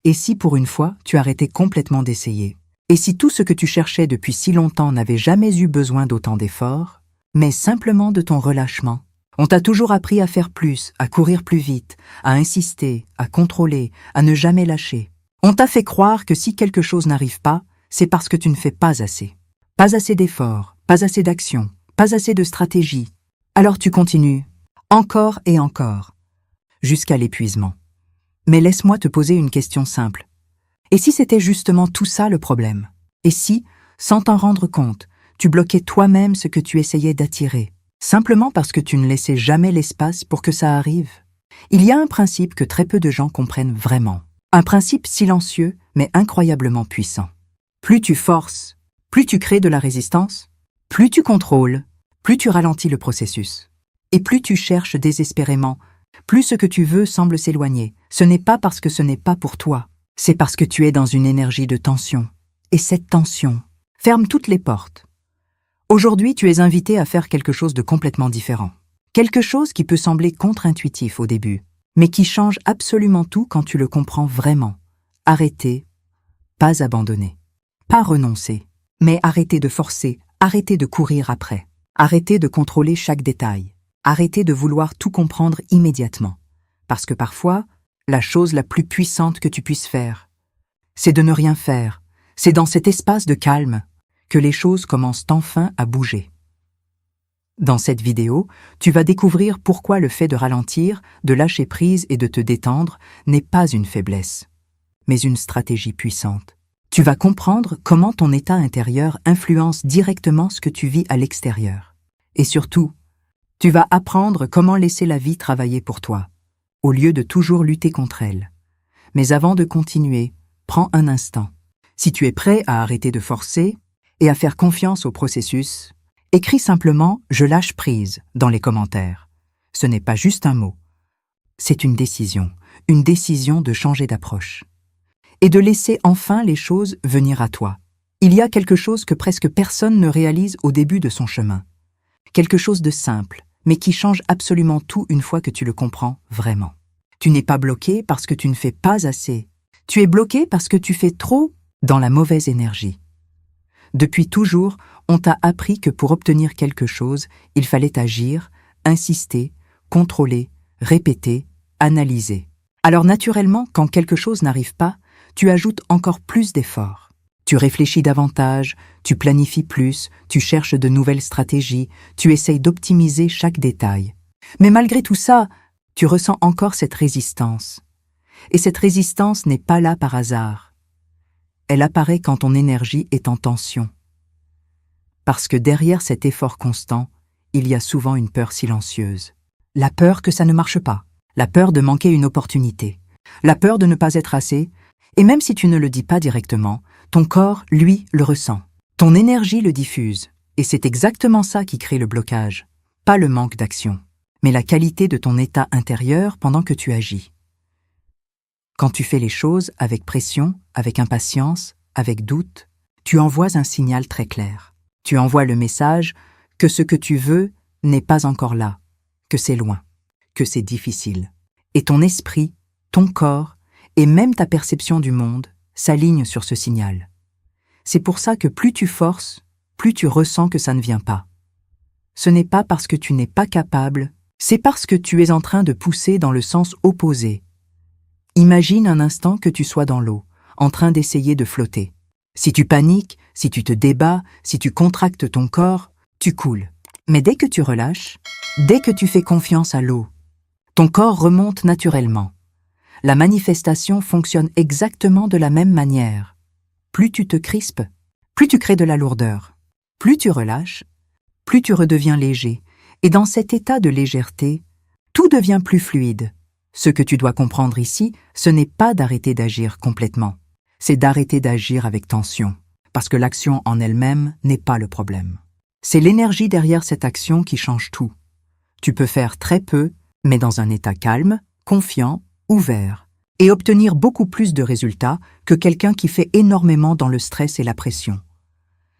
Et si pour une fois, tu arrêtais complètement d'essayer? Et si tout ce que tu cherchais depuis si longtemps n'avait jamais eu besoin d'autant d'efforts, mais simplement de ton relâchement? On t'a toujours appris à faire plus, à courir plus vite, à insister, à contrôler, à ne jamais lâcher. On t'a fait croire que si quelque chose n'arrive pas, c'est parce que tu ne fais pas assez. Pas assez d'efforts, pas assez d'action, pas assez de stratégie. Alors tu continues, encore et encore, jusqu'à l'épuisement. Mais laisse-moi te poser une question simple. Et si c'était justement tout ça le problème? Et si, sans t'en rendre compte, tu bloquais toi-même ce que tu essayais d'attirer, simplement parce que tu ne laissais jamais l'espace pour que ça arrive? Il y a un principe que très peu de gens comprennent vraiment. Un principe silencieux, mais incroyablement puissant. Plus tu forces, plus tu crées de la résistance, plus tu contrôles, plus tu ralentis le processus. Et plus tu cherches désespérément, plus ce que tu veux semble s'éloigner. Ce n'est pas parce que ce n'est pas pour toi, c'est parce que tu es dans une énergie de tension. Et cette tension ferme toutes les portes. Aujourd'hui, tu es invité à faire quelque chose de complètement différent. Quelque chose qui peut sembler contre-intuitif au début, mais qui change absolument tout quand tu le comprends vraiment. Arrêter, pas abandonner. Pas renoncer, mais arrêter de forcer, arrêter de courir après. Arrêter de contrôler chaque détail. Arrêter de vouloir tout comprendre immédiatement. Parce que parfois, la chose la plus puissante que tu puisses faire, c'est de ne rien faire. C'est dans cet espace de calme que les choses commencent enfin à bouger. Dans cette vidéo, tu vas découvrir pourquoi le fait de ralentir, de lâcher prise et de te détendre n'est pas une faiblesse, mais une stratégie puissante. Tu vas comprendre comment ton état intérieur influence directement ce que tu vis à l'extérieur. Et surtout, tu vas apprendre comment laisser la vie travailler pour toi, au lieu de toujours lutter contre elle. Mais avant de continuer, prends un instant. Si tu es prêt à arrêter de forcer et à faire confiance au processus, écris simplement « Je lâche prise » dans les commentaires. Ce n'est pas juste un mot. C'est une décision de changer d'approche. Et de laisser enfin les choses venir à toi. Il y a quelque chose que presque personne ne réalise au début de son chemin. Quelque chose de simple, mais qui change absolument tout une fois que tu le comprends vraiment. Tu n'es pas bloqué parce que tu ne fais pas assez. Tu es bloqué parce que tu fais trop dans la mauvaise énergie. Depuis toujours, on t'a appris que pour obtenir quelque chose, il fallait agir, insister, contrôler, répéter, analyser. Alors naturellement, quand quelque chose n'arrive pas, tu ajoutes encore plus d'efforts. Tu réfléchis davantage, tu planifies plus, tu cherches de nouvelles stratégies, tu essayes d'optimiser chaque détail. Mais malgré tout ça, tu ressens encore cette résistance. Et cette résistance n'est pas là par hasard. Elle apparaît quand ton énergie est en tension. Parce que derrière cet effort constant, il y a souvent une peur silencieuse. La peur que ça ne marche pas, la peur de manquer une opportunité, la peur de ne pas être assez. Et même si tu ne le dis pas directement, ton corps, lui, le ressent. Ton énergie le diffuse. Et c'est exactement ça qui crée le blocage. Pas le manque d'action, mais la qualité de ton état intérieur pendant que tu agis. Quand tu fais les choses avec pression, avec impatience, avec doute, tu envoies un signal très clair. Tu envoies le message que ce que tu veux n'est pas encore là, que c'est loin, que c'est difficile. Et ton esprit, ton corps, et même ta perception du monde s'aligne sur ce signal. C'est pour ça que plus tu forces, plus tu ressens que ça ne vient pas. Ce n'est pas parce que tu n'es pas capable, c'est parce que tu es en train de pousser dans le sens opposé. Imagine un instant que tu sois dans l'eau, en train d'essayer de flotter. Si tu paniques, si tu te débats, si tu contractes ton corps, tu coules. Mais dès que tu relâches, dès que tu fais confiance à l'eau, ton corps remonte naturellement. La manifestation fonctionne exactement de la même manière. Plus tu te crispes, plus tu crées de la lourdeur. Plus tu relâches, plus tu redeviens léger. Et dans cet état de légèreté, tout devient plus fluide. Ce que tu dois comprendre ici, ce n'est pas d'arrêter d'agir complètement. C'est d'arrêter d'agir avec tension. Parce que l'action en elle-même n'est pas le problème. C'est l'énergie derrière cette action qui change tout. Tu peux faire très peu, mais dans un état calme, confiant, ouvert, et obtenir beaucoup plus de résultats que quelqu'un qui fait énormément dans le stress et la pression.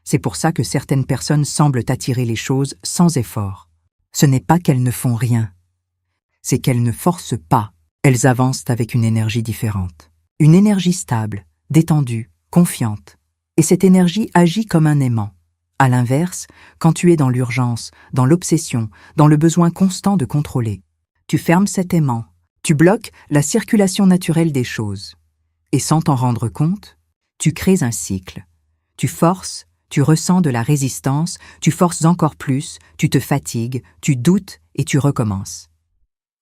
C'est pour ça que certaines personnes semblent attirer les choses sans effort. Ce n'est pas qu'elles ne font rien, c'est qu'elles ne forcent pas, elles avancent avec une énergie différente. une énergie stable, détendue, confiante. Et cette énergie agit comme un aimant. À l'inverse, quand tu es dans l'urgence, dans l'obsession, dans le besoin constant de contrôler, tu fermes cet aimant, tu bloques la circulation naturelle des choses. Et sans t'en rendre compte, tu crées un cycle. Tu forces, tu ressens de la résistance, tu forces encore plus, tu te fatigues, tu doutes et tu recommences.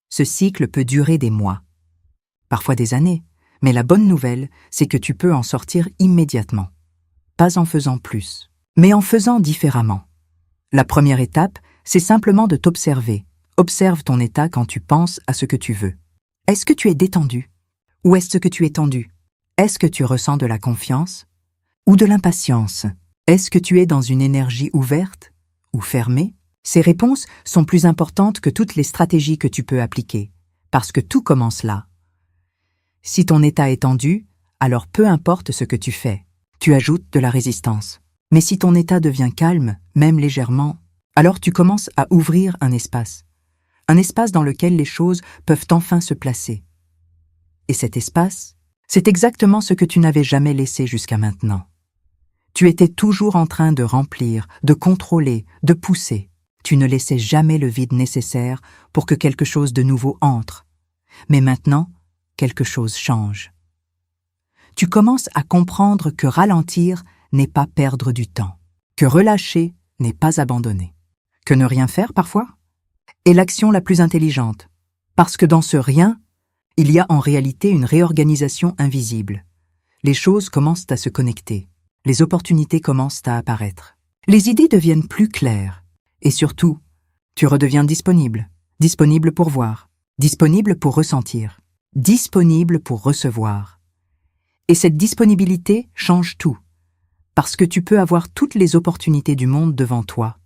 Ce cycle peut durer des mois, parfois des années, mais la bonne nouvelle, c'est que tu peux en sortir immédiatement. Pas en faisant plus, mais en faisant différemment. La première étape, c'est simplement de t'observer. Observe ton état quand tu penses à ce que tu veux. Est-ce que tu es détendu? Ou est-ce que tu es tendu? Est-ce que tu ressens de la confiance? Ou de l'impatience? Est-ce que tu es dans une énergie ouverte ou fermée? Ces réponses sont plus importantes que toutes les stratégies que tu peux appliquer, parce que tout commence là. Si ton état est tendu, alors peu importe ce que tu fais, tu ajoutes de la résistance. Mais si ton état devient calme, même légèrement, alors tu commences à ouvrir un espace dans lequel les choses peuvent enfin se placer. Et cet espace, c'est exactement ce que tu n'avais jamais laissé jusqu'à maintenant. Tu étais toujours en train de remplir, de contrôler, de pousser. Tu ne laissais jamais le vide nécessaire pour que quelque chose de nouveau entre. Mais maintenant, quelque chose change. Tu commences à comprendre que ralentir n'est pas perdre du temps, que relâcher n'est pas abandonner, que ne rien faire parfois est l'action la plus intelligente, parce que dans ce rien, il y a en réalité une réorganisation invisible. Les choses commencent à se connecter, les opportunités commencent à apparaître, les idées deviennent plus claires, et surtout, tu redeviens disponible, disponible pour voir, disponible pour ressentir, disponible pour recevoir. Et cette disponibilité change tout, parce que tu peux avoir toutes les opportunités du monde devant toi.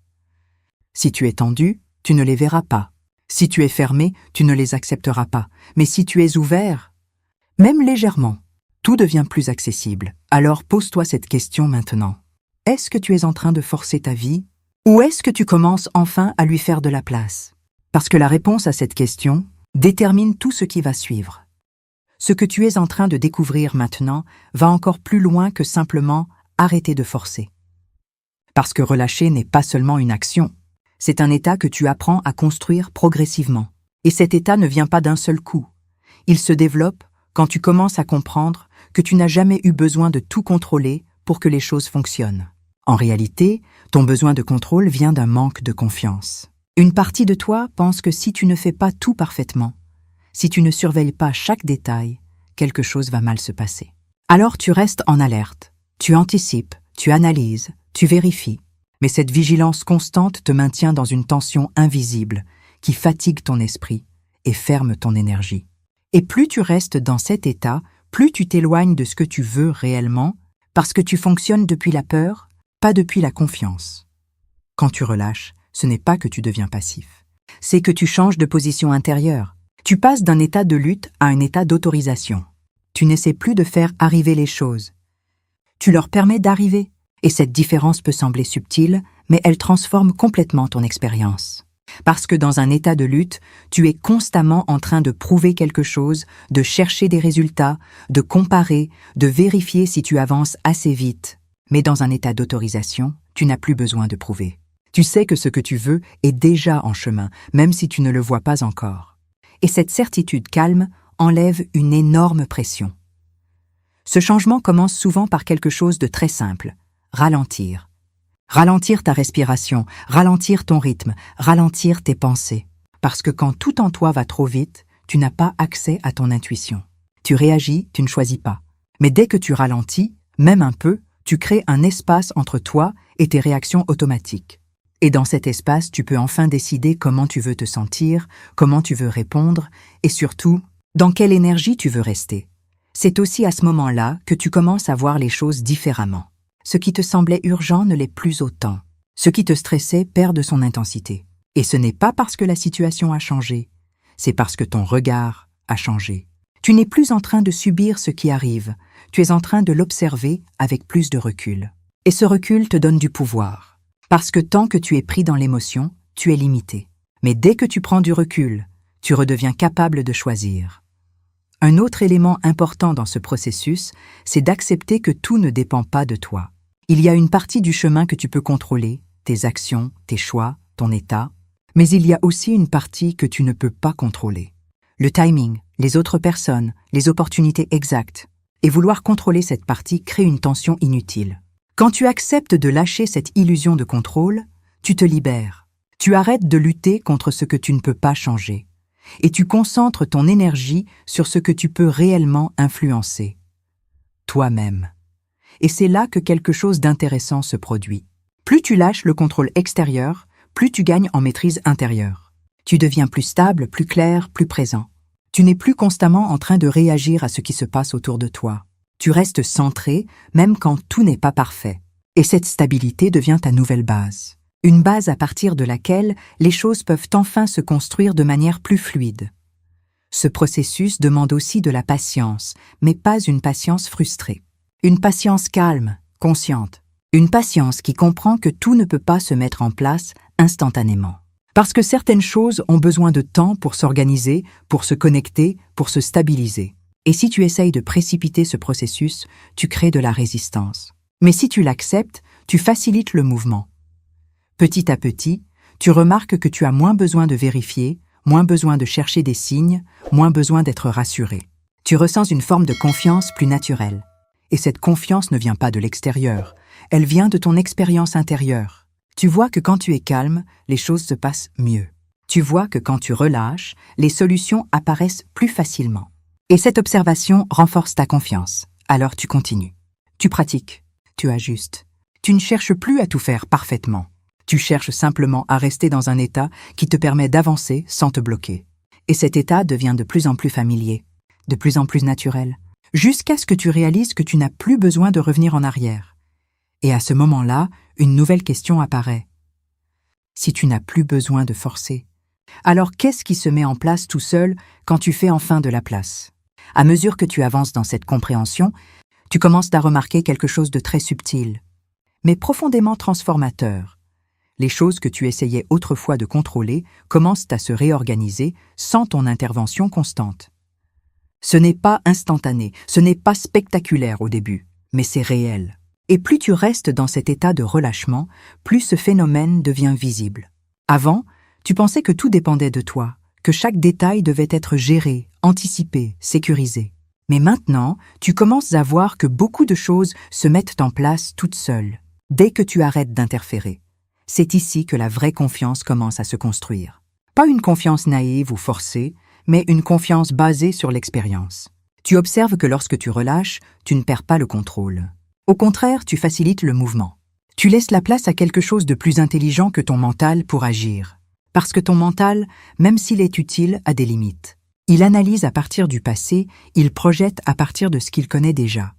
Si tu es tendu, tu ne les verras pas. Si tu es fermé, tu ne les accepteras pas. Mais si tu es ouvert, même légèrement, tout devient plus accessible. Alors pose-toi cette question maintenant. Est-ce que tu es en train de forcer ta vie? Ou est-ce que tu commences enfin à lui faire de la place? Parce que la réponse à cette question détermine tout ce qui va suivre. Ce que tu es en train de découvrir maintenant va encore plus loin que simplement arrêter de forcer. Parce que relâcher n'est pas seulement une action, c'est un état que tu apprends à construire progressivement. Et cet état ne vient pas d'un seul coup. Il se développe quand tu commences à comprendre que tu n'as jamais eu besoin de tout contrôler pour que les choses fonctionnent. En réalité, ton besoin de contrôle vient d'un manque de confiance. Une partie de toi pense que si tu ne fais pas tout parfaitement, si tu ne surveilles pas chaque détail, quelque chose va mal se passer. Alors tu restes en alerte, tu anticipes, tu analyses, tu vérifies. Mais cette vigilance constante te maintient dans une tension invisible qui fatigue ton esprit et ferme ton énergie. Et plus tu restes dans cet état, plus tu t'éloignes de ce que tu veux réellement, parce que tu fonctionnes depuis la peur, pas depuis la confiance. Quand tu relâches, ce n'est pas que tu deviens passif. C'est que tu changes de position intérieure. Tu passes d'un état de lutte à un état d'autorisation. Tu n'essaies plus de faire arriver les choses. Tu leur permets d'arriver. Et cette différence peut sembler subtile, mais elle transforme complètement ton expérience. Parce que dans un état de lutte, tu es constamment en train de prouver quelque chose, de chercher des résultats, de comparer, de vérifier si tu avances assez vite. Mais dans un état d'autorisation, tu n'as plus besoin de prouver. Tu sais que ce que tu veux est déjà en chemin, même si tu ne le vois pas encore. Et cette certitude calme enlève une énorme pression. Ce changement commence souvent par quelque chose de très simple. Ralentir. Ralentir ta respiration, ralentir ton rythme, ralentir tes pensées. Parce que quand tout en toi va trop vite, tu n'as pas accès à ton intuition. Tu réagis, tu ne choisis pas. Mais dès que tu ralentis, même un peu, tu crées un espace entre toi et tes réactions automatiques. Et dans cet espace, tu peux enfin décider comment tu veux te sentir, comment tu veux répondre, et surtout, dans quelle énergie tu veux rester. C'est aussi à ce moment-là que tu commences à voir les choses différemment. Ce qui te semblait urgent ne l'est plus autant. Ce qui te stressait perd de son intensité. Et ce n'est pas parce que la situation a changé, c'est parce que ton regard a changé. Tu n'es plus en train de subir ce qui arrive, tu es en train de l'observer avec plus de recul. Et ce recul te donne du pouvoir. Parce que tant que tu es pris dans l'émotion, tu es limité. Mais dès que tu prends du recul, tu redeviens capable de choisir. Un autre élément important dans ce processus, c'est d'accepter que tout ne dépend pas de toi. Il y a une partie du chemin que tu peux contrôler, tes actions, tes choix, ton état, mais il y a aussi une partie que tu ne peux pas contrôler. Le timing, les autres personnes, les opportunités exactes. Et vouloir contrôler cette partie crée une tension inutile. Quand tu acceptes de lâcher cette illusion de contrôle, tu te libères. Tu arrêtes de lutter contre ce que tu ne peux pas changer. Et tu concentres ton énergie sur ce que tu peux réellement influencer. Toi-même. Et c'est là que quelque chose d'intéressant se produit. Plus tu lâches le contrôle extérieur, plus tu gagnes en maîtrise intérieure. Tu deviens plus stable, plus clair, plus présent. Tu n'es plus constamment en train de réagir à ce qui se passe autour de toi. Tu restes centré, même quand tout n'est pas parfait. Et cette stabilité devient ta nouvelle base. Une base à partir de laquelle les choses peuvent enfin se construire de manière plus fluide. Ce processus demande aussi de la patience, mais pas une patience frustrée. Une patience calme, consciente. Une patience qui comprend que tout ne peut pas se mettre en place instantanément. Parce que certaines choses ont besoin de temps pour s'organiser, pour se connecter, pour se stabiliser. Et si tu essayes de précipiter ce processus, tu crées de la résistance. Mais si tu l'acceptes, tu facilites le mouvement. Petit à petit, tu remarques que tu as moins besoin de vérifier, moins besoin de chercher des signes, moins besoin d'être rassuré. Tu ressens une forme de confiance plus naturelle. Et cette confiance ne vient pas de l'extérieur, elle vient de ton expérience intérieure. Tu vois que quand tu es calme, les choses se passent mieux. Tu vois que quand tu relâches, les solutions apparaissent plus facilement. Et cette observation renforce ta confiance. Alors tu continues. Tu pratiques. Tu ajustes. Tu ne cherches plus à tout faire parfaitement. Tu cherches simplement à rester dans un état qui te permet d'avancer sans te bloquer. Et cet état devient de plus en plus familier, de plus en plus naturel, jusqu'à ce que tu réalises que tu n'as plus besoin de revenir en arrière. Et à ce moment-là, une nouvelle question apparaît. Si tu n'as plus besoin de forcer, alors qu'est-ce qui se met en place tout seul quand tu fais enfin de la place? À mesure que tu avances dans cette compréhension, tu commences à remarquer quelque chose de très subtil, mais profondément transformateur. Les choses que tu essayais autrefois de contrôler commencent à se réorganiser sans ton intervention constante. Ce n'est pas instantané, ce n'est pas spectaculaire au début, mais c'est réel. Et plus tu restes dans cet état de relâchement, plus ce phénomène devient visible. Avant, tu pensais que tout dépendait de toi, que chaque détail devait être géré, anticipé, sécurisé. Mais maintenant, tu commences à voir que beaucoup de choses se mettent en place toutes seules, dès que tu arrêtes d'interférer. C'est ici que la vraie confiance commence à se construire. Pas une confiance naïve ou forcée, mais une confiance basée sur l'expérience. Tu observes que lorsque tu relâches, tu ne perds pas le contrôle. Au contraire, tu facilites le mouvement. Tu laisses la place à quelque chose de plus intelligent que ton mental pour agir. Parce que ton mental, même s'il est utile, a des limites. Il analyse à partir du passé, il projette à partir de ce qu'il connaît déjà.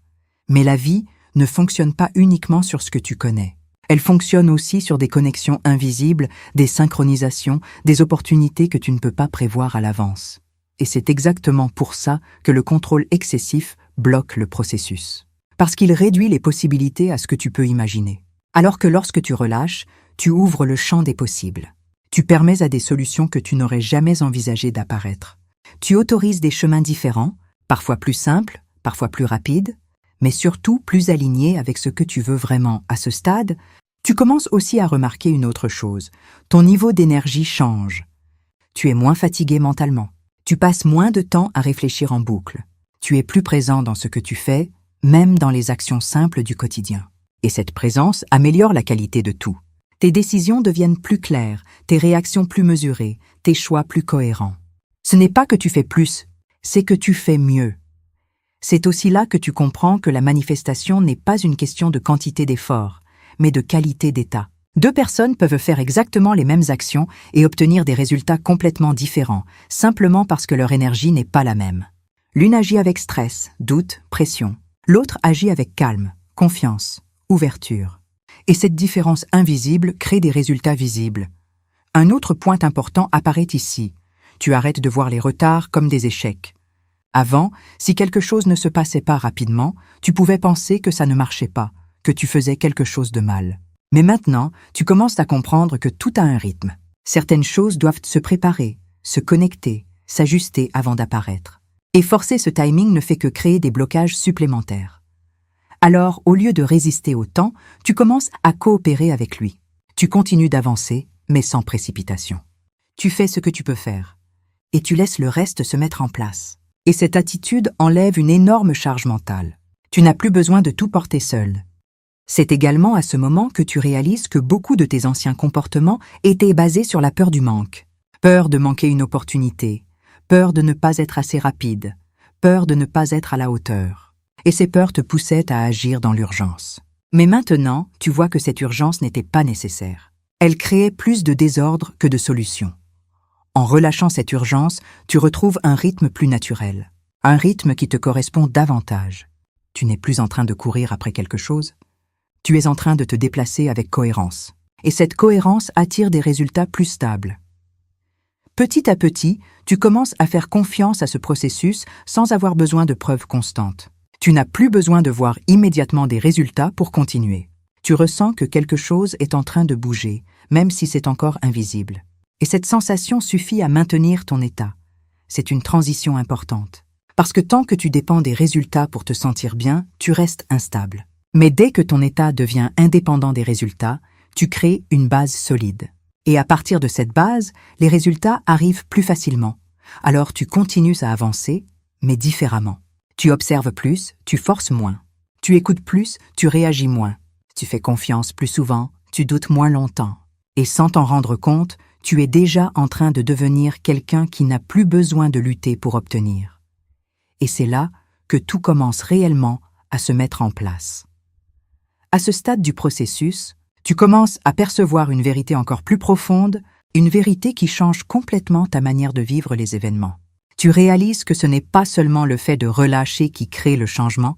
Mais la vie ne fonctionne pas uniquement sur ce que tu connais. Elle fonctionne aussi sur des connexions invisibles, des synchronisations, des opportunités que tu ne peux pas prévoir à l'avance. Et c'est exactement pour ça que le contrôle excessif bloque le processus. Parce qu'il réduit les possibilités à ce que tu peux imaginer. Alors que lorsque tu relâches, tu ouvres le champ des possibles. Tu permets à des solutions que tu n'aurais jamais envisagé d'apparaître. Tu autorises des chemins différents, parfois plus simples, parfois plus rapides, mais surtout plus alignés avec ce que tu veux vraiment. À ce stade, tu commences aussi à remarquer une autre chose. Ton niveau d'énergie change. Tu es moins fatigué mentalement. Tu passes moins de temps à réfléchir en boucle. Tu es plus présent dans ce que tu fais, même dans les actions simples du quotidien. Et cette présence améliore la qualité de tout. Tes décisions deviennent plus claires, tes réactions plus mesurées, tes choix plus cohérents. Ce n'est pas que tu fais plus, c'est que tu fais mieux. C'est aussi là que tu comprends que la manifestation n'est pas une question de quantité d'efforts, mais de qualité d'état. Deux personnes peuvent faire exactement les mêmes actions et obtenir des résultats complètement différents, simplement parce que leur énergie n'est pas la même. L'une agit avec stress, doute, pression. L'autre agit avec calme, confiance, ouverture. Et cette différence invisible crée des résultats visibles. Un autre point important apparaît ici. Tu arrêtes de voir les retards comme des échecs. Avant, si quelque chose ne se passait pas rapidement, tu pouvais penser que ça ne marchait pas, que tu faisais quelque chose de mal. Mais maintenant, tu commences à comprendre que tout a un rythme. Certaines choses doivent se préparer, se connecter, s'ajuster avant d'apparaître. Et forcer ce timing ne fait que créer des blocages supplémentaires. Alors, au lieu de résister au temps, tu commences à coopérer avec lui. Tu continues d'avancer, mais sans précipitation. Tu fais ce que tu peux faire, et tu laisses le reste se mettre en place. Et cette attitude enlève une énorme charge mentale. Tu n'as plus besoin de tout porter seul. C'est également à ce moment que tu réalises que beaucoup de tes anciens comportements étaient basés sur la peur du manque. Peur de manquer une opportunité, peur de ne pas être assez rapide, peur de ne pas être à la hauteur. Et ces peurs te poussaient à agir dans l'urgence. Mais maintenant, tu vois que cette urgence n'était pas nécessaire. Elle créait plus de désordre que de solutions. En relâchant cette urgence, tu retrouves un rythme plus naturel, un rythme qui te correspond davantage. Tu n'es plus en train de courir après quelque chose, tu es en train de te déplacer avec cohérence. Et cette cohérence attire des résultats plus stables. Petit à petit, tu commences à faire confiance à ce processus sans avoir besoin de preuves constantes. Tu n'as plus besoin de voir immédiatement des résultats pour continuer. Tu ressens que quelque chose est en train de bouger, même si c'est encore invisible. Et cette sensation suffit à maintenir ton état. C'est une transition importante. Parce que tant que tu dépends des résultats pour te sentir bien, tu restes instable. Mais dès que ton état devient indépendant des résultats, tu crées une base solide. Et à partir de cette base, les résultats arrivent plus facilement. Alors tu continues à avancer, mais différemment. Tu observes plus, tu forces moins. Tu écoutes plus, tu réagis moins. Tu fais confiance plus souvent, tu doutes moins longtemps. Et sans t'en rendre compte, tu es déjà en train de devenir quelqu'un qui n'a plus besoin de lutter pour obtenir. Et c'est là que tout commence réellement à se mettre en place. À ce stade du processus, tu commences à percevoir une vérité encore plus profonde, une vérité qui change complètement ta manière de vivre les événements. Tu réalises que ce n'est pas seulement le fait de relâcher qui crée le changement,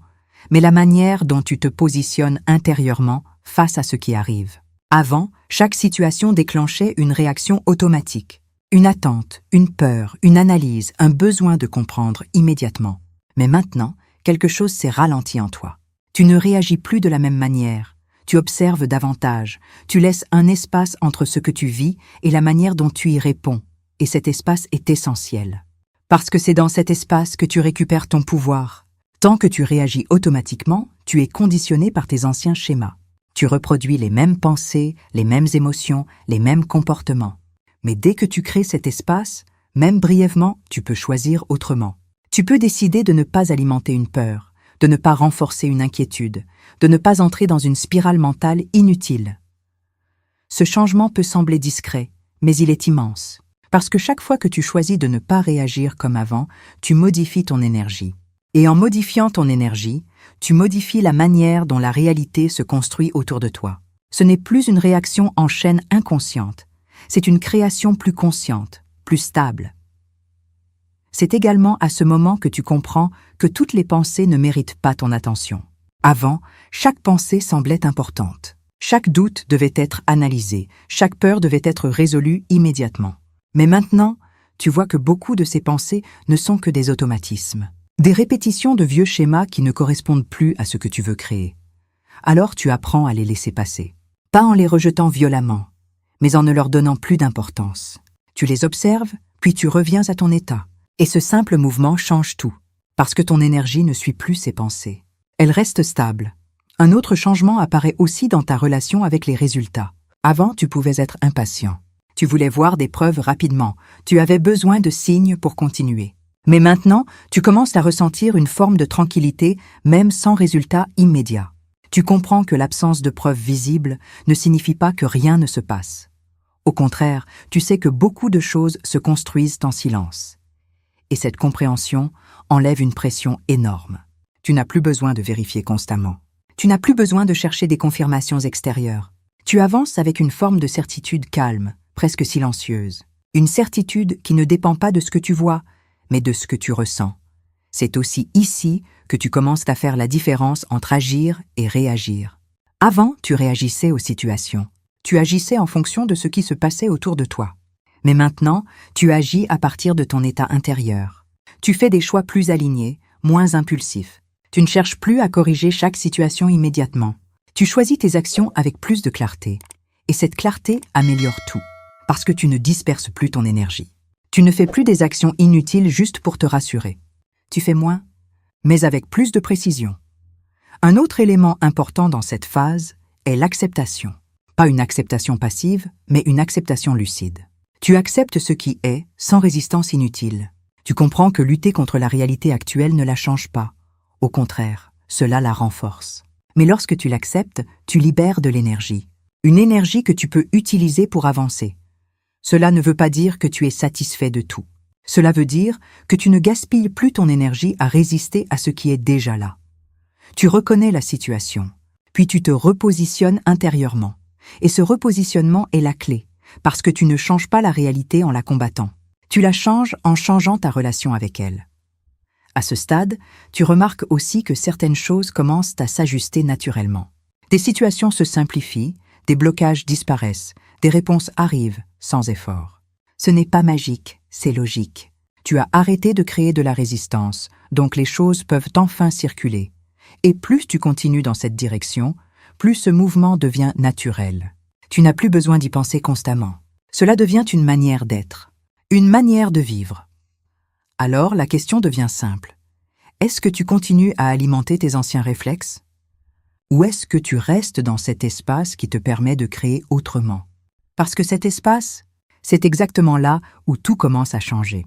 mais la manière dont tu te positionnes intérieurement face à ce qui arrive. Avant, chaque situation déclenchait une réaction automatique, une attente, une peur, une analyse, un besoin de comprendre immédiatement. Mais maintenant, quelque chose s'est ralenti en toi. Tu ne réagis plus de la même manière, tu observes davantage, tu laisses un espace entre ce que tu vis et la manière dont tu y réponds, et cet espace est essentiel. Parce que c'est dans cet espace que tu récupères ton pouvoir. Tant que tu réagis automatiquement, tu es conditionné par tes anciens schémas. Tu reproduis les mêmes pensées, les mêmes émotions, les mêmes comportements. Mais dès que tu crées cet espace, même brièvement, tu peux choisir autrement. Tu peux décider de ne pas alimenter une peur, de ne pas renforcer une inquiétude, de ne pas entrer dans une spirale mentale inutile. Ce changement peut sembler discret, mais il est immense. Parce que chaque fois que tu choisis de ne pas réagir comme avant, tu modifies ton énergie. Et en modifiant ton énergie, tu modifies la manière dont la réalité se construit autour de toi. Ce n'est plus une réaction en chaîne inconsciente, c'est une création plus consciente, plus stable. C'est également à ce moment que tu comprends que toutes les pensées ne méritent pas ton attention. Avant, chaque pensée semblait importante. Chaque doute devait être analysé, chaque peur devait être résolue immédiatement. Mais maintenant, tu vois que beaucoup de ces pensées ne sont que des automatismes, des répétitions de vieux schémas qui ne correspondent plus à ce que tu veux créer. Alors tu apprends à les laisser passer. Pas en les rejetant violemment, mais en ne leur donnant plus d'importance. Tu les observes, puis tu reviens à ton état. Et ce simple mouvement change tout, parce que ton énergie ne suit plus ces pensées. Elle reste stable. Un autre changement apparaît aussi dans ta relation avec les résultats. Avant, tu pouvais être impatient. Tu voulais voir des preuves rapidement. Tu avais besoin de signes pour continuer. Mais maintenant, tu commences à ressentir une forme de tranquillité, même sans résultat immédiat. Tu comprends que l'absence de preuves visibles ne signifie pas que rien ne se passe. Au contraire, tu sais que beaucoup de choses se construisent en silence. Et cette compréhension enlève une pression énorme. Tu n'as plus besoin de vérifier constamment. Tu n'as plus besoin de chercher des confirmations extérieures. Tu avances avec une forme de certitude calme, presque silencieuse. Une certitude qui ne dépend pas de ce que tu vois, mais de ce que tu ressens. C'est aussi ici que tu commences à faire la différence entre agir et réagir. Avant, tu réagissais aux situations. Tu agissais en fonction de ce qui se passait autour de toi. Mais maintenant, tu agis à partir de ton état intérieur. Tu fais des choix plus alignés, moins impulsifs. Tu ne cherches plus à corriger chaque situation immédiatement. Tu choisis tes actions avec plus de clarté. Et cette clarté améliore tout, parce que tu ne disperses plus ton énergie. Tu ne fais plus des actions inutiles juste pour te rassurer. Tu fais moins, mais avec plus de précision. Un autre élément important dans cette phase est l'acceptation. Pas une acceptation passive, mais une acceptation lucide. Tu acceptes ce qui est sans résistance inutile. Tu comprends que lutter contre la réalité actuelle ne la change pas. Au contraire, cela la renforce. Mais lorsque tu l'acceptes, tu libères de l'énergie. Une énergie que tu peux utiliser pour avancer. Cela ne veut pas dire que tu es satisfait de tout. Cela veut dire que tu ne gaspilles plus ton énergie à résister à ce qui est déjà là. Tu reconnais la situation, puis tu te repositionnes intérieurement. Et ce repositionnement est la clé, parce que tu ne changes pas la réalité en la combattant. Tu la changes en changeant ta relation avec elle. À ce stade, tu remarques aussi que certaines choses commencent à s'ajuster naturellement. Des situations se simplifient, des blocages disparaissent, des réponses arrivent sans effort. Ce n'est pas magique, c'est logique. Tu as arrêté de créer de la résistance, donc les choses peuvent enfin circuler. Et plus tu continues dans cette direction, plus ce mouvement devient naturel. Tu n'as plus besoin d'y penser constamment. Cela devient une manière d'être, une manière de vivre. Alors la question devient simple. Est-ce que tu continues à alimenter tes anciens réflexes? Ou est-ce que tu restes dans cet espace qui te permet de créer autrement? Parce que cet espace, c'est exactement là où tout commence à changer.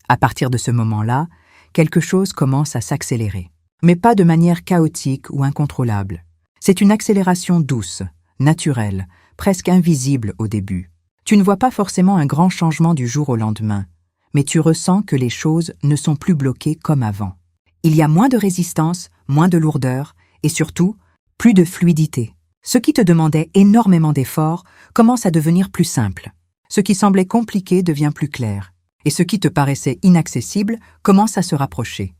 À partir de ce moment-là, quelque chose commence à s'accélérer. Mais pas de manière chaotique ou incontrôlable. C'est une accélération douce, naturelle, presque invisible au début. Tu ne vois pas forcément un grand changement du jour au lendemain, mais tu ressens que les choses ne sont plus bloquées comme avant. Il y a moins de résistance, moins de lourdeur, et surtout, plus de fluidité. Ce qui te demandait énormément d'efforts commence à devenir plus simple. Ce qui semblait compliqué devient plus clair, et ce qui te paraissait inaccessible commence à se rapprocher.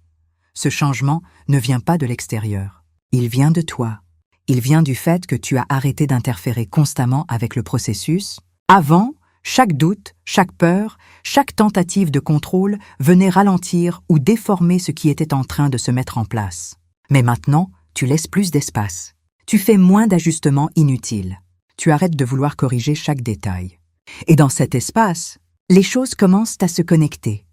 Ce changement ne vient pas de l'extérieur. Il vient de toi. Il vient du fait que tu as arrêté d'interférer constamment avec le processus. Avant, chaque doute, chaque peur, chaque tentative de contrôle venait ralentir ou déformer ce qui était en train de se mettre en place. Mais maintenant, tu laisses plus d'espace. Tu fais moins d'ajustements inutiles. Tu arrêtes de vouloir corriger chaque détail. Et dans cet espace, les choses commencent à se connecter.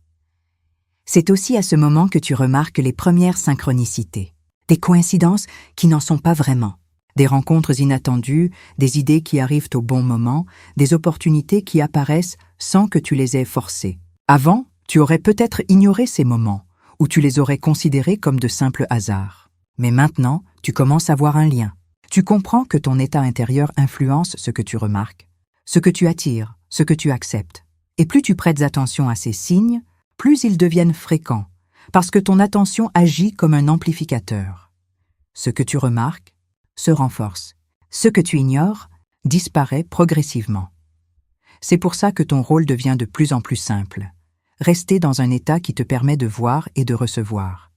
C'est aussi à ce moment que tu remarques les premières synchronicités, des coïncidences qui n'en sont pas vraiment, des rencontres inattendues, des idées qui arrivent au bon moment, des opportunités qui apparaissent sans que tu les aies forcées. Avant, tu aurais peut-être ignoré ces moments, ou tu les aurais considérés comme de simples hasards. Mais maintenant, tu commences à voir un lien. Tu comprends que ton état intérieur influence ce que tu remarques, ce que tu attires, ce que tu acceptes. Et plus tu prêtes attention à ces signes, plus ils deviennent fréquents, parce que ton attention agit comme un amplificateur. Ce que tu remarques se renforce. Ce que tu ignores disparaît progressivement. C'est pour ça que ton rôle devient de plus en plus simple. Rester dans un état qui te permet de voir et de recevoir.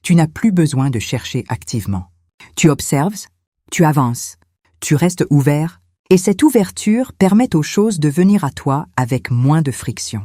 Tu n'as plus besoin de chercher activement. Tu observes, tu avances, tu restes ouvert, et cette ouverture permet aux choses de venir à toi avec moins de friction.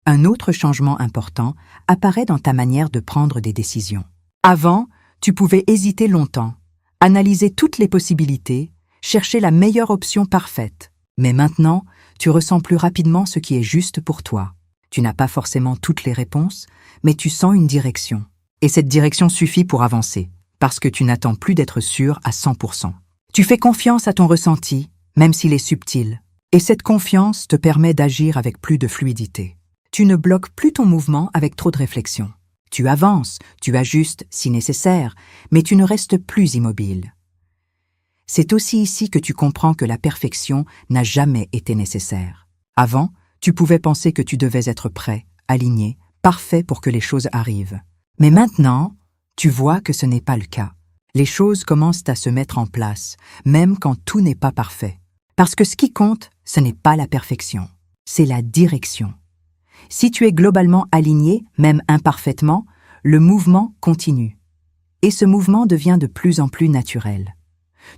Un autre changement important apparaît dans ta manière de prendre des décisions. Avant, tu pouvais hésiter longtemps, analyser toutes les possibilités, chercher la meilleure option parfaite. Mais maintenant, tu ressens plus rapidement ce qui est juste pour toi. Tu n'as pas forcément toutes les réponses, mais tu sens une direction. Et cette direction suffit pour avancer, parce que tu n'attends plus d'être sûr à 100%. Tu fais confiance à ton ressenti, même s'il est subtil. Et cette confiance te permet d'agir avec plus de fluidité. Tu ne bloques plus ton mouvement avec trop de réflexion. Tu avances, tu ajustes si nécessaire, mais tu ne restes plus immobile. C'est aussi ici que tu comprends que la perfection n'a jamais été nécessaire. Avant, tu pouvais penser que tu devais être prêt, aligné, parfait pour que les choses arrivent. Mais maintenant, tu vois que ce n'est pas le cas. Les choses commencent à se mettre en place, même quand tout n'est pas parfait. Parce que ce qui compte, ce n'est pas la perfection, c'est la direction. Si tu es globalement aligné, même imparfaitement, le mouvement continue. Et ce mouvement devient de plus en plus naturel.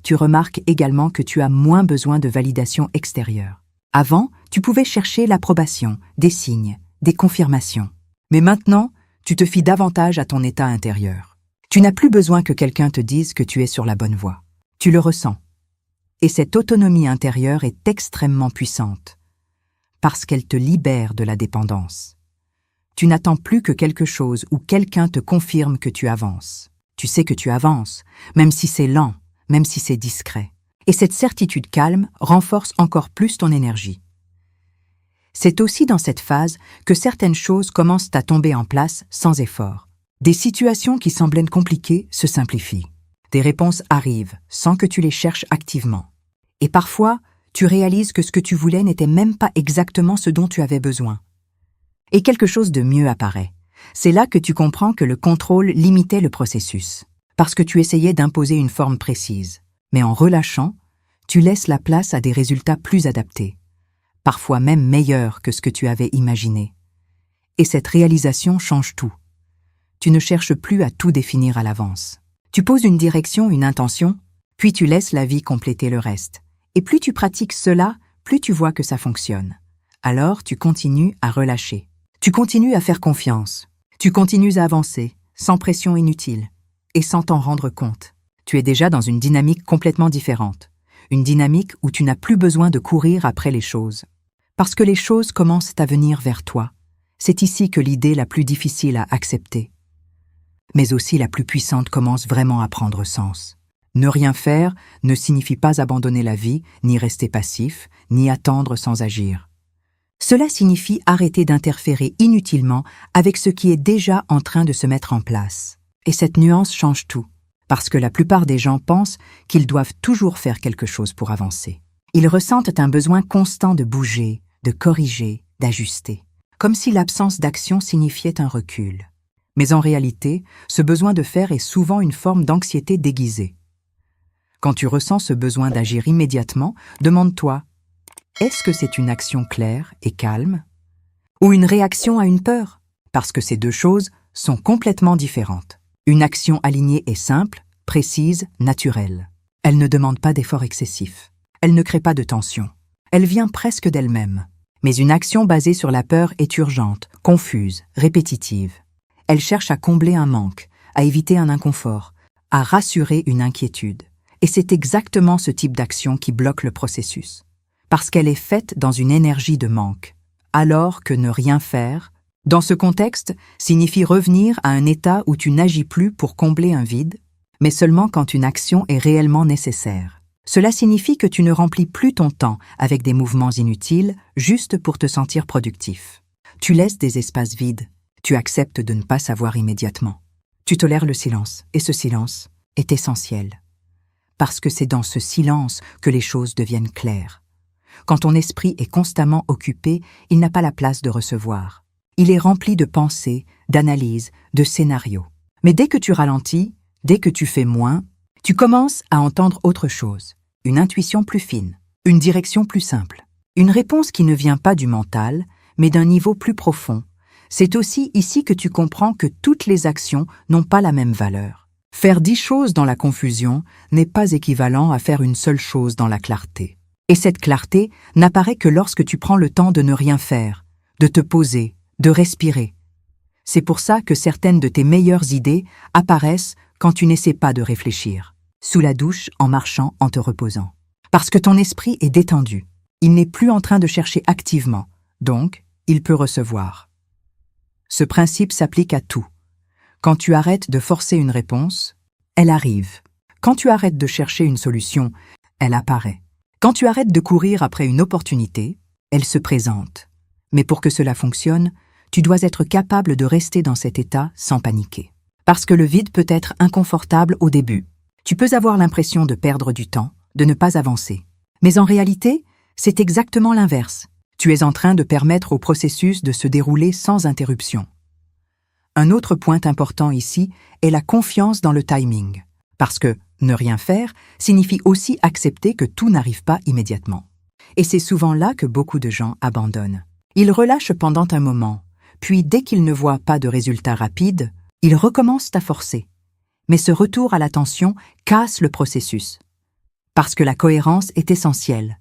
Tu remarques également que tu as moins besoin de validation extérieure. Avant, tu pouvais chercher l'approbation, des signes, des confirmations. Mais maintenant, tu te fies davantage à ton état intérieur. Tu n'as plus besoin que quelqu'un te dise que tu es sur la bonne voie. Tu le ressens. Et cette autonomie intérieure est extrêmement puissante, parce qu'elle te libère de la dépendance. Tu n'attends plus que quelque chose ou quelqu'un te confirme que tu avances. Tu sais que tu avances, même si c'est lent, même si c'est discret. Et cette certitude calme renforce encore plus ton énergie. C'est aussi dans cette phase que certaines choses commencent à tomber en place sans effort. Des situations qui semblaient compliquées se simplifient. Des réponses arrivent sans que tu les cherches activement. Et parfois, tu réalises que ce que tu voulais n'était même pas exactement ce dont tu avais besoin. Et quelque chose de mieux apparaît. C'est là que tu comprends que le contrôle limitait le processus, parce que tu essayais d'imposer une forme précise. Mais en relâchant, tu laisses la place à des résultats plus adaptés, parfois même meilleurs que ce que tu avais imaginé. Et cette réalisation change tout. Tu ne cherches plus à tout définir à l'avance. Tu poses une direction, une intention, puis tu laisses la vie compléter le reste. Et plus tu pratiques cela, plus tu vois que ça fonctionne. Alors tu continues à relâcher. Tu continues à faire confiance. Tu continues à avancer, sans pression inutile, et sans t'en rendre compte. Tu es déjà dans une dynamique complètement différente. Une dynamique où tu n'as plus besoin de courir après les choses. Parce que les choses commencent à venir vers toi. C'est ici que l'idée la plus difficile à accepter, mais aussi la plus puissante commence vraiment à prendre sens. Ne rien faire ne signifie pas abandonner la vie, ni rester passif, ni attendre sans agir. Cela signifie arrêter d'interférer inutilement avec ce qui est déjà en train de se mettre en place. Et cette nuance change tout, parce que la plupart des gens pensent qu'ils doivent toujours faire quelque chose pour avancer. Ils ressentent un besoin constant de bouger, de corriger, d'ajuster, comme si l'absence d'action signifiait un recul. Mais en réalité, ce besoin de faire est souvent une forme d'anxiété déguisée. Quand tu ressens ce besoin d'agir immédiatement, demande-toi, est-ce que c'est une action claire et calme ou une réaction à une peur? Parce que ces deux choses sont complètement différentes. Une action alignée est simple, précise, naturelle. Elle ne demande pas d'effort excessif. Elle ne crée pas de tension. Elle vient presque d'elle-même. Mais une action basée sur la peur est urgente, confuse, répétitive. Elle cherche à combler un manque, à éviter un inconfort, à rassurer une inquiétude. Et c'est exactement ce type d'action qui bloque le processus. Parce qu'elle est faite dans une énergie de manque. Alors que ne rien faire, dans ce contexte, signifie revenir à un état où tu n'agis plus pour combler un vide, mais seulement quand une action est réellement nécessaire. Cela signifie que tu ne remplis plus ton temps avec des mouvements inutiles juste pour te sentir productif. Tu laisses des espaces vides. Tu acceptes de ne pas savoir immédiatement. Tu tolères le silence, et ce silence est essentiel. Parce que c'est dans ce silence que les choses deviennent claires. Quand ton esprit est constamment occupé, il n'a pas la place de recevoir. Il est rempli de pensées, d'analyses, de scénarios. Mais dès que tu ralentis, dès que tu fais moins, tu commences à entendre autre chose. Une intuition plus fine, une direction plus simple. Une réponse qui ne vient pas du mental, mais d'un niveau plus profond. C'est aussi ici que tu comprends que toutes les actions n'ont pas la même valeur. Faire 10 choses dans la confusion n'est pas équivalent à faire une seule chose dans la clarté. Et cette clarté n'apparaît que lorsque tu prends le temps de ne rien faire, de te poser, de respirer. C'est pour ça que certaines de tes meilleures idées apparaissent quand tu n'essaies pas de réfléchir, sous la douche, en marchant, en te reposant. Parce que ton esprit est détendu. Il n'est plus en train de chercher activement, donc il peut recevoir. Ce principe s'applique à tout. Quand tu arrêtes de forcer une réponse, elle arrive. Quand tu arrêtes de chercher une solution, elle apparaît. Quand tu arrêtes de courir après une opportunité, elle se présente. Mais pour que cela fonctionne, tu dois être capable de rester dans cet état sans paniquer. Parce que le vide peut être inconfortable au début. Tu peux avoir l'impression de perdre du temps, de ne pas avancer. Mais en réalité, c'est exactement l'inverse. Tu es en train de permettre au processus de se dérouler sans interruption. Un autre point important ici est la confiance dans le timing. Parce que ne rien faire signifie aussi accepter que tout n'arrive pas immédiatement. Et c'est souvent là que beaucoup de gens abandonnent. Ils relâchent pendant un moment, puis dès qu'ils ne voient pas de résultats rapides, ils recommencent à forcer. Mais ce retour à l'attention casse le processus. Parce que la cohérence est essentielle.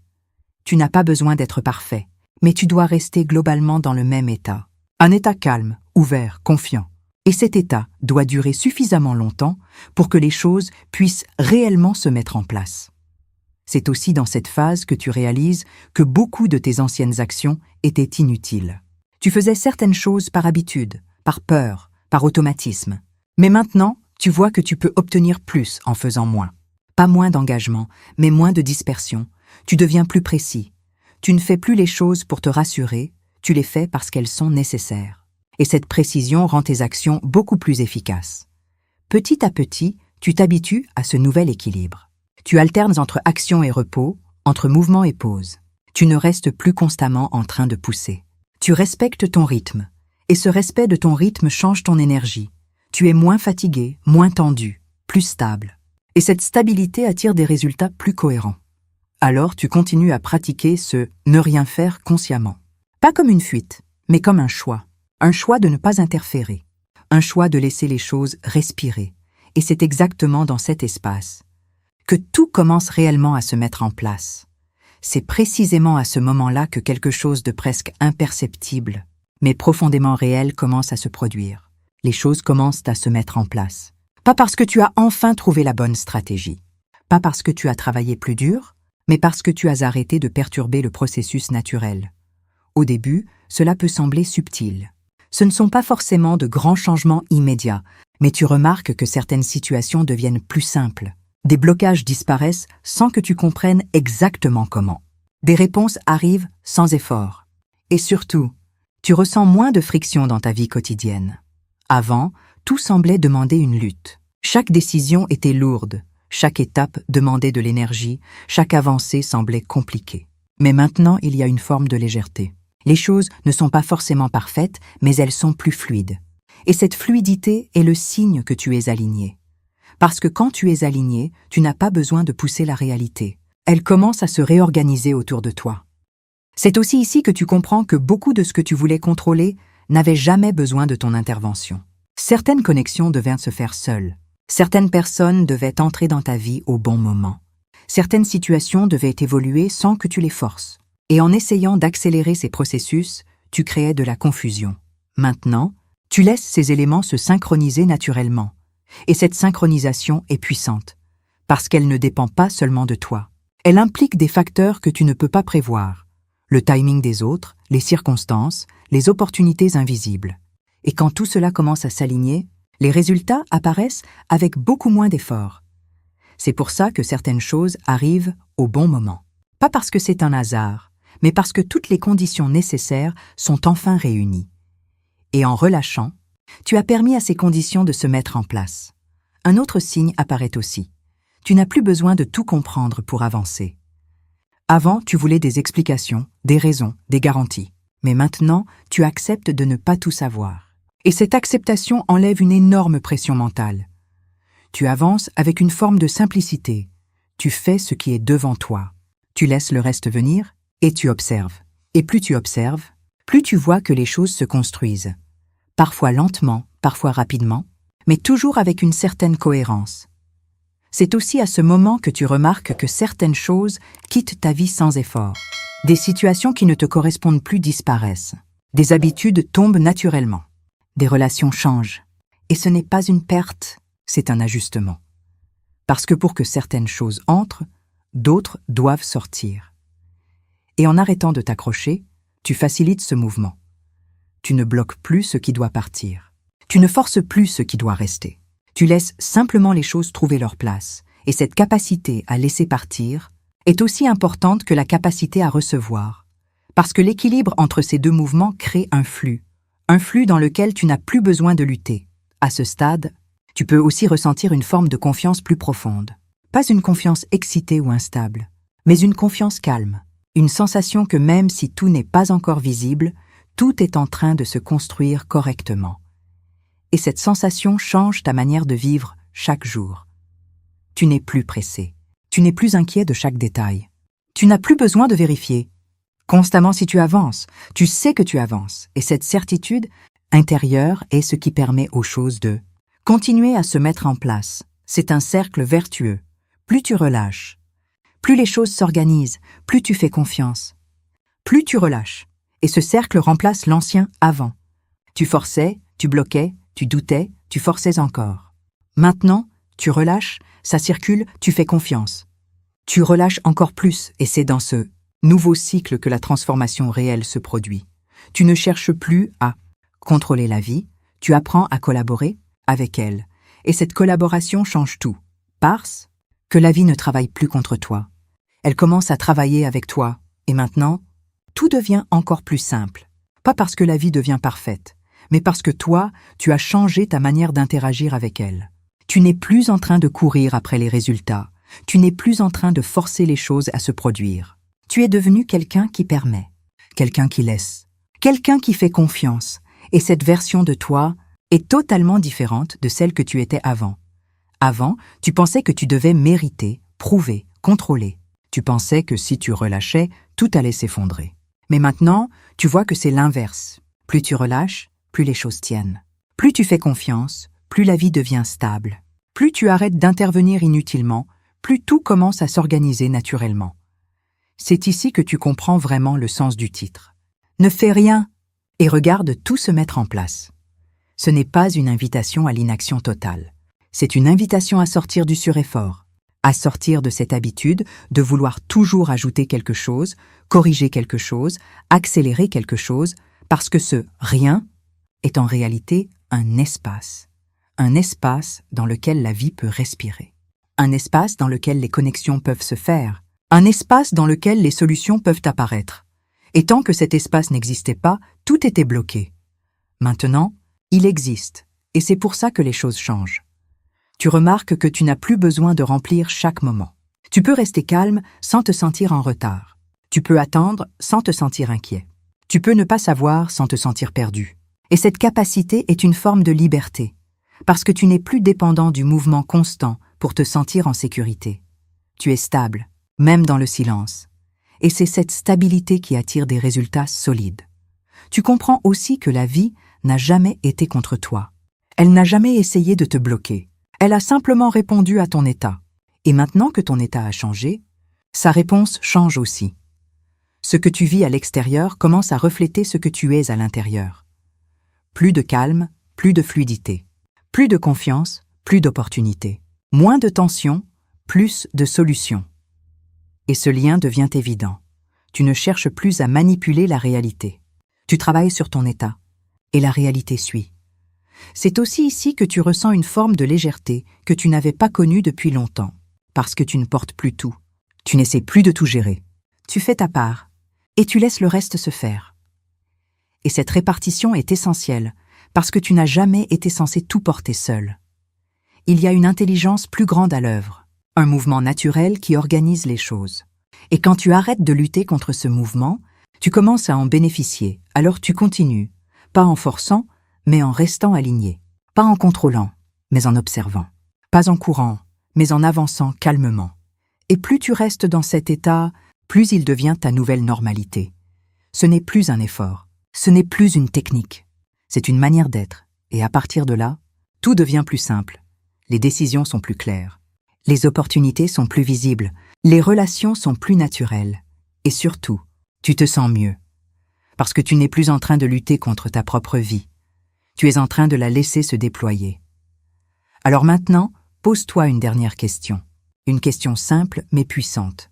Tu n'as pas besoin d'être parfait, mais tu dois rester globalement dans le même état. Un état calme, ouvert, confiant. Et cet état doit durer suffisamment longtemps pour que les choses puissent réellement se mettre en place. C'est aussi dans cette phase que tu réalises que beaucoup de tes anciennes actions étaient inutiles. Tu faisais certaines choses par habitude, par peur, par automatisme. Mais maintenant, tu vois que tu peux obtenir plus en faisant moins. Pas moins d'engagement, mais moins de dispersion. Tu deviens plus précis. Tu ne fais plus les choses pour te rassurer, tu les fais parce qu'elles sont nécessaires. Et cette précision rend tes actions beaucoup plus efficaces. Petit à petit, tu t'habitues à ce nouvel équilibre. Tu alternes entre action et repos, entre mouvement et pause. Tu ne restes plus constamment en train de pousser. Tu respectes ton rythme. Et ce respect de ton rythme change ton énergie. Tu es moins fatigué, moins tendu, plus stable. Et cette stabilité attire des résultats plus cohérents. Alors tu continues à pratiquer ce « ne rien faire consciemment ». Pas comme une fuite, mais comme un choix. Un choix de ne pas interférer. Un choix de laisser les choses respirer. Et c'est exactement dans cet espace que tout commence réellement à se mettre en place. C'est précisément à ce moment-là que quelque chose de presque imperceptible, mais profondément réel commence à se produire. Les choses commencent à se mettre en place. Pas parce que tu as enfin trouvé la bonne stratégie. Pas parce que tu as travaillé plus dur, mais parce que tu as arrêté de perturber le processus naturel. Au début, cela peut sembler subtil. Ce ne sont pas forcément de grands changements immédiats, mais tu remarques que certaines situations deviennent plus simples. Des blocages disparaissent sans que tu comprennes exactement comment. Des réponses arrivent sans effort. Et surtout, tu ressens moins de friction dans ta vie quotidienne. Avant, tout semblait demander une lutte. Chaque décision était lourde, chaque étape demandait de l'énergie, chaque avancée semblait compliquée. Mais maintenant, il y a une forme de légèreté. Les choses ne sont pas forcément parfaites, mais elles sont plus fluides. Et cette fluidité est le signe que tu es aligné. Parce que quand tu es aligné, tu n'as pas besoin de pousser la réalité. Elle commence à se réorganiser autour de toi. C'est aussi ici que tu comprends que beaucoup de ce que tu voulais contrôler n'avait jamais besoin de ton intervention. Certaines connexions devaient se faire seules. Certaines personnes devaient entrer dans ta vie au bon moment. Certaines situations devaient évoluer sans que tu les forces. Et en essayant d'accélérer ces processus, tu créais de la confusion. Maintenant, tu laisses ces éléments se synchroniser naturellement. Et cette synchronisation est puissante, parce qu'elle ne dépend pas seulement de toi. Elle implique des facteurs que tu ne peux pas prévoir. Le timing des autres, les circonstances, les opportunités invisibles. Et quand tout cela commence à s'aligner, les résultats apparaissent avec beaucoup moins d'efforts. C'est pour ça que certaines choses arrivent au bon moment. Pas parce que c'est un hasard, mais parce que toutes les conditions nécessaires sont enfin réunies. Et en relâchant, tu as permis à ces conditions de se mettre en place. Un autre signe apparaît aussi. Tu n'as plus besoin de tout comprendre pour avancer. Avant, tu voulais des explications, des raisons, des garanties. Mais maintenant, tu acceptes de ne pas tout savoir. Et cette acceptation enlève une énorme pression mentale. Tu avances avec une forme de simplicité. Tu fais ce qui est devant toi. Tu laisses le reste venir et tu observes. Et plus tu observes, plus tu vois que les choses se construisent. Parfois lentement, parfois rapidement, mais toujours avec une certaine cohérence. C'est aussi à ce moment que tu remarques que certaines choses quittent ta vie sans effort. Des situations qui ne te correspondent plus disparaissent. Des habitudes tombent naturellement. Des relations changent. Et ce n'est pas une perte, c'est un ajustement. Parce que pour que certaines choses entrent, d'autres doivent sortir. Et en arrêtant de t'accrocher, tu facilites ce mouvement. Tu ne bloques plus ce qui doit partir. Tu ne forces plus ce qui doit rester. Tu laisses simplement les choses trouver leur place. Et cette capacité à laisser partir est aussi importante que la capacité à recevoir. Parce que l'équilibre entre ces deux mouvements crée un flux dans lequel tu n'as plus besoin de lutter. À ce stade, tu peux aussi ressentir une forme de confiance plus profonde. Pas une confiance excitée ou instable, mais une confiance calme. Une sensation que même si tout n'est pas encore visible, tout est en train de se construire correctement. Et cette sensation change ta manière de vivre chaque jour. Tu n'es plus pressé. Tu n'es plus inquiet de chaque détail. Tu n'as plus besoin de vérifier. Constamment si tu avances, tu sais que tu avances. Et cette certitude intérieure est ce qui permet aux choses de continuer à se mettre en place. C'est un cercle vertueux. Plus tu relâches, plus les choses s'organisent, plus tu fais confiance. Plus tu relâches. Et ce cercle remplace l'ancien avant. Tu forçais, tu bloquais, tu doutais, tu forçais encore. Maintenant, tu relâches, ça circule, tu fais confiance. Tu relâches encore plus et c'est dans ce nouveau cycle que la transformation réelle se produit. Tu ne cherches plus à contrôler la vie, tu apprends à collaborer avec elle. Et cette collaboration change tout, parce que la vie ne travaille plus contre toi. Elle commence à travailler avec toi, et maintenant, tout devient encore plus simple. Pas parce que la vie devient parfaite, mais parce que toi, tu as changé ta manière d'interagir avec elle. Tu n'es plus en train de courir après les résultats, tu n'es plus en train de forcer les choses à se produire. Tu es devenu quelqu'un qui permet, quelqu'un qui laisse, quelqu'un qui fait confiance, et cette version de toi est totalement différente de celle que tu étais avant. Avant, tu pensais que tu devais mériter, prouver, contrôler. Tu pensais que si tu relâchais, tout allait s'effondrer. Mais maintenant, tu vois que c'est l'inverse. Plus tu relâches, plus les choses tiennent. Plus tu fais confiance, plus la vie devient stable. Plus tu arrêtes d'intervenir inutilement, plus tout commence à s'organiser naturellement. C'est ici que tu comprends vraiment le sens du titre. Ne fais rien et regarde tout se mettre en place. Ce n'est pas une invitation à l'inaction totale. C'est une invitation à sortir du sureffort, à sortir de cette habitude de vouloir toujours ajouter quelque chose, corriger quelque chose, accélérer quelque chose, parce que ce « rien » est en réalité un espace dans lequel la vie peut respirer, un espace dans lequel les connexions peuvent se faire, un espace dans lequel les solutions peuvent apparaître. Et tant que cet espace n'existait pas, tout était bloqué. Maintenant, il existe, et c'est pour ça que les choses changent. Tu remarques que tu n'as plus besoin de remplir chaque moment. Tu peux rester calme sans te sentir en retard. Tu peux attendre sans te sentir inquiet. Tu peux ne pas savoir sans te sentir perdu. Et cette capacité est une forme de liberté, parce que tu n'es plus dépendant du mouvement constant pour te sentir en sécurité. Tu es stable, même dans le silence. Et c'est cette stabilité qui attire des résultats solides. Tu comprends aussi que la vie n'a jamais été contre toi. Elle n'a jamais essayé de te bloquer. Elle a simplement répondu à ton état. Et maintenant que ton état a changé, sa réponse change aussi. Ce que tu vis à l'extérieur commence à refléter ce que tu es à l'intérieur. Plus de calme, plus de fluidité. Plus de confiance, plus d'opportunités. Moins de tension, plus de solutions. Et ce lien devient évident. Tu ne cherches plus à manipuler la réalité. Tu travailles sur ton état, et la réalité suit. C'est aussi ici que tu ressens une forme de légèreté que tu n'avais pas connue depuis longtemps, parce que tu ne portes plus tout. Tu n'essaies plus de tout gérer. Tu fais ta part, et tu laisses le reste se faire. Et cette répartition est essentielle, parce que tu n'as jamais été censé tout porter seul. Il y a une intelligence plus grande à l'œuvre, un mouvement naturel qui organise les choses. Et quand tu arrêtes de lutter contre ce mouvement, tu commences à en bénéficier, alors tu continues, pas en forçant, mais en restant aligné, pas en contrôlant, mais en observant, pas en courant, mais en avançant calmement. Et plus tu restes dans cet état, plus il devient ta nouvelle normalité. Ce n'est plus un effort, ce n'est plus une technique, c'est une manière d'être, et à partir de là, tout devient plus simple, les décisions sont plus claires, les opportunités sont plus visibles, les relations sont plus naturelles, et surtout, tu te sens mieux, parce que tu n'es plus en train de lutter contre ta propre vie. Tu es en train de la laisser se déployer. Alors maintenant, pose-toi une dernière question. Une question simple mais puissante.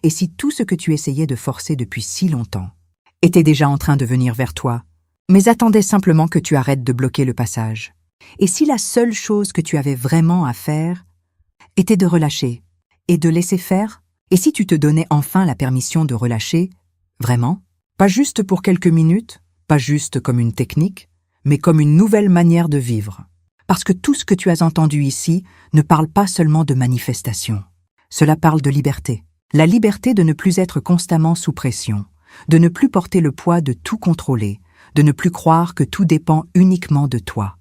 Et si tout ce que tu essayais de forcer depuis si longtemps était déjà en train de venir vers toi, mais attendait simplement que tu arrêtes de bloquer le passage? Et si la seule chose que tu avais vraiment à faire était de relâcher et de laisser faire? Et si tu te donnais enfin la permission de relâcher, vraiment? Pas juste pour quelques minutes, pas juste comme une technique, mais comme une nouvelle manière de vivre. Parce que tout ce que tu as entendu ici ne parle pas seulement de manifestation. Cela parle de liberté. La liberté de ne plus être constamment sous pression, de ne plus porter le poids de tout contrôler, de ne plus croire que tout dépend uniquement de toi.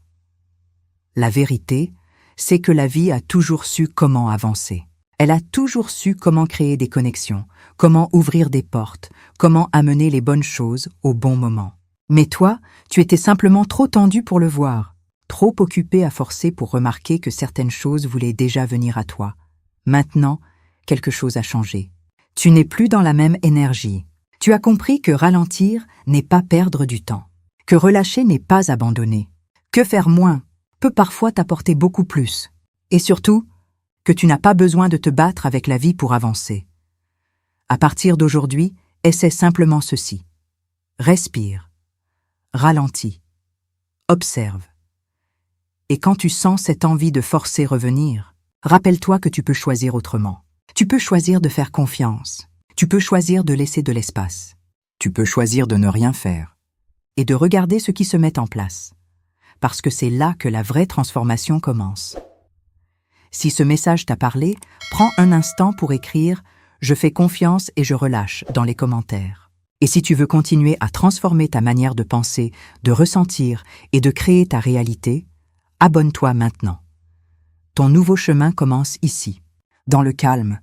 La vérité, c'est que la vie a toujours su comment avancer. Elle a toujours su comment créer des connexions, comment ouvrir des portes, comment amener les bonnes choses au bon moment. Mais toi, tu étais simplement trop tendu pour le voir, trop occupé à forcer pour remarquer que certaines choses voulaient déjà venir à toi. Maintenant, quelque chose a changé. Tu n'es plus dans la même énergie. Tu as compris que ralentir n'est pas perdre du temps, que relâcher n'est pas abandonner, que faire moins peut parfois t'apporter beaucoup plus, et surtout, que tu n'as pas besoin de te battre avec la vie pour avancer. À partir d'aujourd'hui, essaie simplement ceci. Respire. ralentis, observe. Et quand tu sens cette envie de forcer revenir, rappelle-toi que tu peux choisir autrement. Tu peux choisir de faire confiance. Tu peux choisir de laisser de l'espace. Tu peux choisir de ne rien faire. Et de regarder ce qui se met en place. Parce que c'est là que la vraie transformation commence. Si ce message t'a parlé, prends un instant pour écrire « Je fais confiance et je relâche » dans les commentaires. Et si tu veux continuer à transformer ta manière de penser, de ressentir et de créer ta réalité, abonne-toi maintenant. Ton nouveau chemin commence ici, dans le calme,